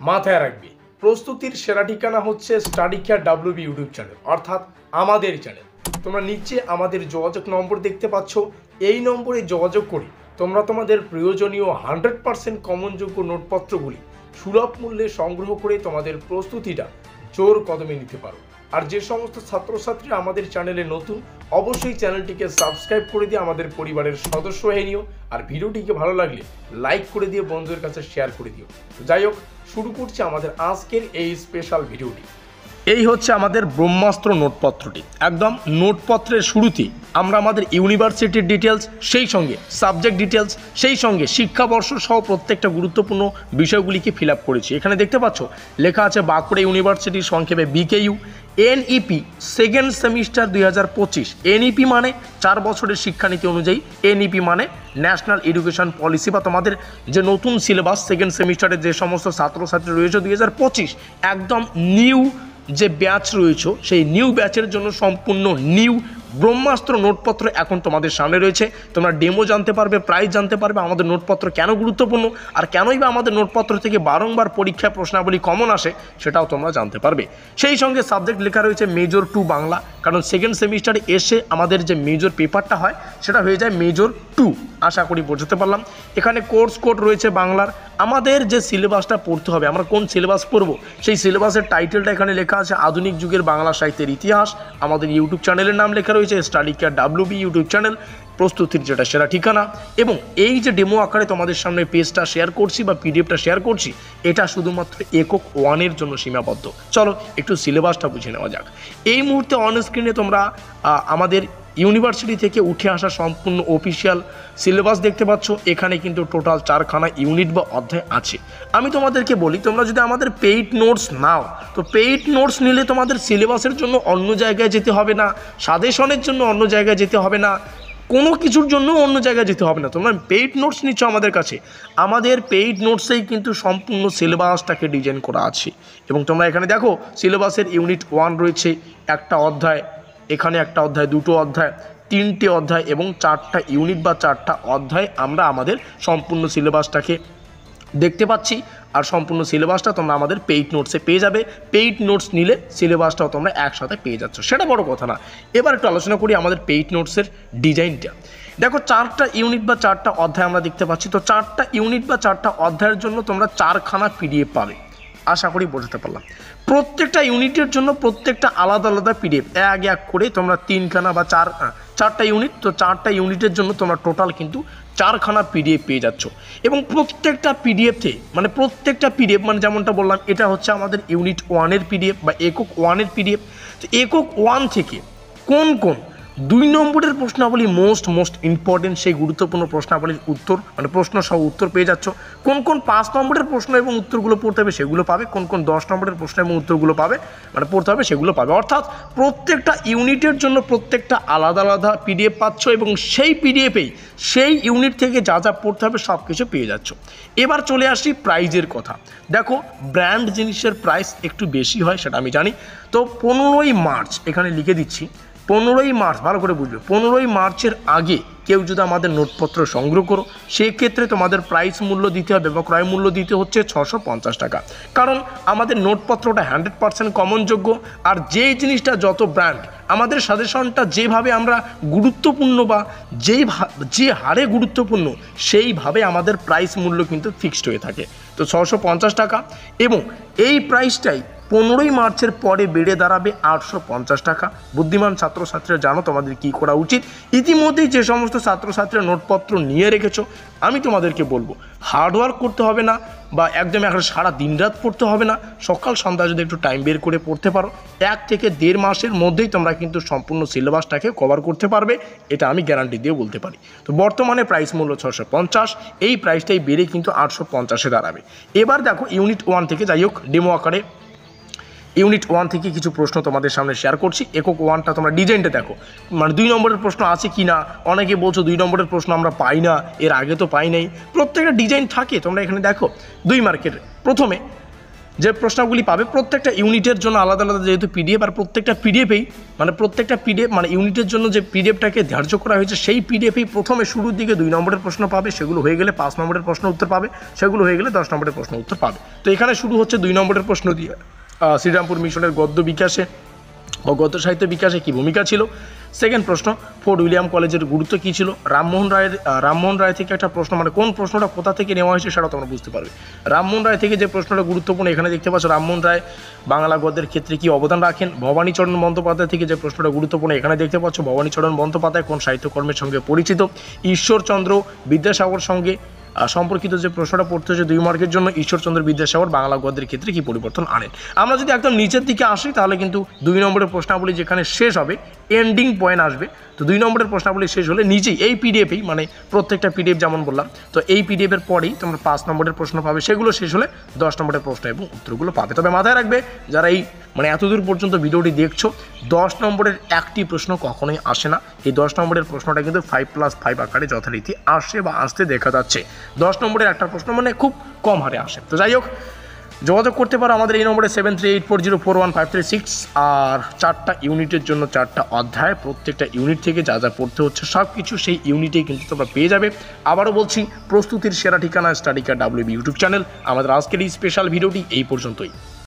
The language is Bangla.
মাথায় রাখবে, প্রস্তুতির সেরা ঠিকানা হচ্ছে study care WB YouTube channel, অর্থাৎ আমাদের চ্যানেল। তোমরা নিচে আমাদের যোগাযোগ নম্বর দেখতে পাচ্ছ, এই নম্বরে যোগাযোগ করে তোমরা তোমাদের প্রয়োজনীয় 100% কমনযোগ্য নোটপত্রগুলি সুলভ মূল্যে সংগ্রহ করে তোমাদের প্রস্তুতিটা জোর কদমে নিতে পারো। আর যে সমস্ত ছাত্রছাত্রীরা আমাদের চ্যানেলে নতুন, অবশ্যই চ্যানেলটিকে সাবস্ক্রাইব করে দিয়ে আমাদের পরিবারের সদস্য হয়ে নিও। আর ভিডিওটিকে ভালো লাগলে লাইক করে দিয়ে বন্ধুদের কাছে শেয়ার করে দিও। যাই হোক, শুরু করছি আমাদের আজকের এই স্পেশাল ভিডিওটি। এই হচ্ছে আমাদের ব্রহ্মাস্ত্র নোটপত্রটি। একদম নোটপত্রের শুরুতে আমরা আমাদের ইউনিভার্সিটির ডিটেলস, সেই সঙ্গে সাবজেক্ট ডিটেলস, সেই সঙ্গে শিক্ষাবর্ষ সহ প্রত্যেকটা গুরুত্বপূর্ণ বিষয়গুলিকে ফিল আপ করেছি। এখানে দেখতে পাচ্ছ লেখা আছে বাঁকুড়া ইউনিভার্সিটির সংক্ষেপে BKU NEP second semester 2025। NEP মানে 4 বছরের শিক্ষানীতি অনুযায়ী, NEP মানে ন্যাশনাল এডুকেশন পলিসি, বা তোমাদের যে নতুন সিলেবাস সেকেন্ড সেমিস্টারের যে সমস্ত ছাত্রছাত্রী রয়েছে 2025 একদম নিউ যে ব্যাচ রয়েছে, সেই নিউ ব্যাচের জন্য সম্পূর্ণ নিউ ব্রহ্মাস্ত্র নোটপত্র এখন তোমাদের সামনে রয়েছে। তোমরা ডেমো জানতে পারবে, প্রাইস জানতে পারবে, আমাদের নোটপত্র কেন গুরুত্বপূর্ণ, আর কেনই বা আমাদের নোটপত্র থেকে বারংবার পরীক্ষা প্রশ্নাবলী কমন আসে সেটাও তোমরা জানতে পারবে। সেই সঙ্গে সাবজেক্ট লেখা রয়েছে মেজর 2 বাংলা, কারণ সেকেন্ড সেমিস্টারে এসে আমাদের যে মেজর পেপারটা হয় সেটা হয়ে যায় মেজর 2। আশা করি বোঝাতে পারলাম। এখানে কোর্স কোড রয়েছে বাংলার। আমাদের যে সিলেবাসটা পড়তে হবে, আমরা কোন সিলেবাস পড়ব, সেই সিলেবাসের টাইটেলটা এখানে লেখা আছে আধুনিক যুগের বাংলা সাহিত্যের ইতিহাস। আমাদের ইউটিউব চ্যানেলের নাম লেখা রয়েছে study care WB YouTube channel, প্রস্তুতির যেটা সেরা ঠিকানা। এবং এই যে ডেমো আকারে তোমাদের সামনে পেজটা শেয়ার করছি বা PDFটা শেয়ার করছি, এটা শুধুমাত্র একক 1-এর জন্য সীমাবদ্ধ। চলো একটু সিলেবাসটা বুঝে নেওয়া যাক। এই মুহূর্তে অন স্ক্রিনে তোমরা আমাদের ইউনিভার্সিটি থেকে উঠে আসা সম্পূর্ণ অফিসিয়াল সিলেবাস দেখতে পাচ্ছ। এখানে কিন্তু টোটাল 4খানা ইউনিট বা অধ্যায় আছে। আমি তোমাদেরকে বলি, তোমরা যদি আমাদের পেইড নোটস নাও, তো পেইড নোটস নিলে তোমাদের সিলেবাসের জন্য অন্য জায়গায় যেতে হবে না, সাজেশনের জন্য অন্য জায়গায় যেতে হবে না, কোনো কিছুর জন্য অন্য জায়গায় যেতে হবে না। তোমরা পেইড নোটস নিচ্ছ আমাদের কাছে, আমাদের পেইড নোটসেই কিন্তু সম্পূর্ণ সিলেবাসটাকে ডিজাইন করা আছে। এবং তোমরা এখানে দেখো সিলেবাসের ইউনিট 1 রয়েছে, একটা অধ্যায়, এখানে একটা অধ্যায়, দুটো অধ্যায়, 3টে অধ্যায় এবং 4টা ইউনিট বা 4টা অধ্যায় আমরা আমাদের সম্পূর্ণ সিলেবাসটাকে দেখতে পাচ্ছি। আর সম্পূর্ণ সিলেবাসটা তোমরা আমাদের পেইড নোটসে পেয়ে যাবে। পেইড নোটস নিলে সিলেবাসটাও তোমরা একসাথে পেয়ে যাচ্ছ, সেটা বড় কথা না। এবার একটু আলোচনা করি আমাদের পেইড নোটসের ডিজাইনটা। দেখো 4টা ইউনিট বা 4টা অধ্যায় আমরা দেখতে পাচ্ছি। তো 4টা ইউনিট বা 4টা অধ্যায়ের জন্য তোমরা 4খানা PDF পাবে। আশা করি বোঝাতে পারলাম। প্রত্যেকটা ইউনিটের জন্য প্রত্যেকটা আলাদা আলাদা PDF, এক এক করে তোমরা 3খানা বা 4টা ইউনিট, তো 4টা ইউনিটের জন্য তোমরা টোটাল কিন্তু 4খানা PDF পেয়ে যাচ্ছ। এবং প্রত্যেকটা PDFতে মানে প্রত্যেকটা PDF মানে যেমনটা বললাম, এটা হচ্ছে আমাদের ইউনিট 1-এর PDF বা একক 1-এর PDF। তো একক 1 থেকে কোন কোন 2 নম্বরের প্রশ্নাবলী মোস্ট ইম্পর্টেন্ট, সেই গুরুত্বপূর্ণ প্রশ্নাবলীর উত্তর মানে প্রশ্ন সহ উত্তর পেয়ে যাচ্ছ। কোন কোন 5 নম্বরের প্রশ্ন এবং উত্তরগুলো পড়তে হবে সেগুলো পাবে, কোন কোন 10 নম্বরের প্রশ্ন এবং উত্তরগুলো পাবে মানে পড়তে হবে সেগুলো পাবে। অর্থাৎ প্রত্যেকটা ইউনিটের জন্য প্রত্যেকটা আলাদা আলাদা PDF পাচ্ছ, এবং সেই PDFেই সেই ইউনিট থেকে যা যা পড়তে হবে সব কিছু পেয়ে যাচ্ছ। এবার চলে আসি প্রাইজের কথা। দেখো ব্র্যান্ড জিনিসের প্রাইস একটু বেশি হয়, সেটা আমি জানি। তো 15ই মার্চ এখানে লিখে দিচ্ছি, 15ই মার্চ, ভালো করে বুঝবে, 15ই মার্চের আগে কেউ যদি আমাদের নোটপত্র সংগ্রহ করো, সেক্ষেত্রে তোমাদের প্রাইস মূল্য দিতে হবে বা ক্রয় মূল্য দিতে হচ্ছে 650 টাকা। কারণ আমাদের নোটপত্রটা 100% কমনযোগ্য। আর যেই জিনিসটা যত ব্র্যান্ড, আমাদের সাজেশনটা যেভাবে আমরা গুরুত্বপূর্ণ বা যে হারে গুরুত্বপূর্ণ, সেইভাবে আমাদের প্রাইস মূল্য কিন্তু ফিক্সড হয়ে থাকে। তো 650 টাকা, এবং এই প্রাইসটাই 15ই মার্চের পরে বেড়ে দাঁড়াবে 850 টাকা। বুদ্ধিমান ছাত্রছাত্রীরা জানো তোমাদের কী করা উচিত। ইতিমধ্যেই যে সমস্ত ছাত্রছাত্রীরা নোটপত্র নিয়ে রেখেছো, আমি তোমাদেরকে বলবো হার্ডওয়ার্ক করতে হবে না, বা একদম এখন সারা দিন রাত পড়তে হবে না। সকাল সন্ধ্যা যদি একটু টাইম বের করে পড়তে পারো, 1 থেকে 1.5 মাসের মধ্যেই তোমরা কিন্তু সম্পূর্ণ সিলেবাসটাকে কভার করতে পারবে, এটা আমি গ্যারান্টি দিয়ে বলতে পারি। তো বর্তমানে প্রাইস মূল্য 650, এই প্রাইসটাই বেড়ে কিন্তু 850-এ দাঁড়াবে। এবার দেখো ইউনিট 1 থেকে, যাই হোক ডেমো আকারে ইউনিট 1 থেকে কিছু প্রশ্ন তোমাদের সামনে শেয়ার করছি। একক 1টা তোমরা ডিজাইনটা দেখো, মানে 2 নম্বরের প্রশ্ন আছে কি না। অনেকে বলছো 2 নম্বরের প্রশ্ন আমরা পাই না, এর আগে তো পাই নাই। প্রত্যেকটা ডিজাইন থাকে, তোমরা এখানে দেখো 2 মার্কের। প্রথমে যে প্রশ্নগুলি পাবে প্রত্যেকটা ইউনিটের জন্য আলাদা আলাদা যেহেতু পিডিএফ, আর প্রত্যেকটা পিডিএফেই প্রত্যেকটা পিডিএফ ইউনিটের জন্য যে পিডিএফটাকে ধার্য করা হয়েছে সেই পিডিএফেই প্রথমে শুরুর দিকে 2 নম্বরের প্রশ্ন পাবে, সেগুলো হয়ে গেলে 5 নম্বরের প্রশ্ন উত্তর পাবে, সেগুলো হয়ে গেলে 10 নম্বরের প্রশ্ন উত্তর পাবে। তো এখানে শুরু হচ্ছে 2 নম্বরের প্রশ্ন দিয়ে শ্রীরামপুর মিশনের গদ্য বিকাশে ও গদ্য সাহিত্য বিকাশে কী ভূমিকা ছিল। সেকেন্ড প্রশ্ন, ফোর্ট উইলিয়াম কলেজের গুরুত্ব কী ছিল। রামমোহন রায় থেকে একটা প্রশ্ন, কোন প্রশ্নটা কোথা থেকে নেওয়া হয়েছে সেটা তোমরা বুঝতে পারবে। রামমোহন রায় থেকে যে প্রশ্নটা গুরুত্বপূর্ণ, এখানে দেখতে পাচ্ছ রামমোহন রায় বাংলা গদ্যের ক্ষেত্রে কী অবদান রাখেন। ভবানীচরণ বন্দ্যোপাধ্যায় থেকে যে প্রশ্নটা গুরুত্বপূর্ণ, এখানে দেখতে পাচ্ছ ভবানীচরণ বন্দ্যোপাধ্যায় কোন সাহিত্যকর্মের সঙ্গে পরিচিত। ঈশ্বরচন্দ্র বিদ্যাসাগর সঙ্গে সম্পর্কিত যে প্রশ্নটা পড়তে হচ্ছে 2 মার্কের জন্য, ঈশ্বরচন্দ্র বিদ্যাসাগর বাংলা গদ্যের ক্ষেত্রে কী পরিবর্তন আনেন। আমরা যদি একদম নিচের দিকে আসি তাহলে কিন্তু 2 নম্বরের প্রশ্নাবলী যেখানে শেষ হবে, এন্ডিং পয়েন্ট আসবে। তো 2 নম্বরের প্রশ্নাবলী শেষ হলে নিচেই এই পিডিএফেই, প্রত্যেকটা পিডিএফ যেমন বললাম, তো এই পিডিএফের পরেই তোমরা 5 নম্বরের প্রশ্ন পাবে, সেগুলো শেষ হলে 10 নম্বরের প্রশ্ন এবং উত্তরগুলো পাবে। তবে মাথায় রাখবে যারা এই এতদূর পর্যন্ত ভিডিওটি দেখছো, 10 নম্বরের একটি প্রশ্ন কখনোই আসে না। এই 10 নম্বরের প্রশ্নটা কিন্তু 5+5 আকারে যথারীতি আসে বা আসতে দেখা যাচ্ছে। 10 নম্বরের একটা প্রশ্ন খুব কম হারে আসে। তো যাই হোক, যোগাযোগ করতে পারো আমাদের এই নম্বরে 7384041536। আর 4টা ইউনিটের জন্য 4টা অধ্যায়, প্রত্যেকটা ইউনিট থেকে যা যা পড়তে হচ্ছে সব কিছু সেই ইউনিটেই কিন্তু তোমরা পেয়ে যাবে। আবারও বলছি, প্রস্তুতির সেরা ঠিকানা study care WB YouTube channel. আমাদের আজকের এই স্পেশাল ভিডিওটি এই পর্যন্তই।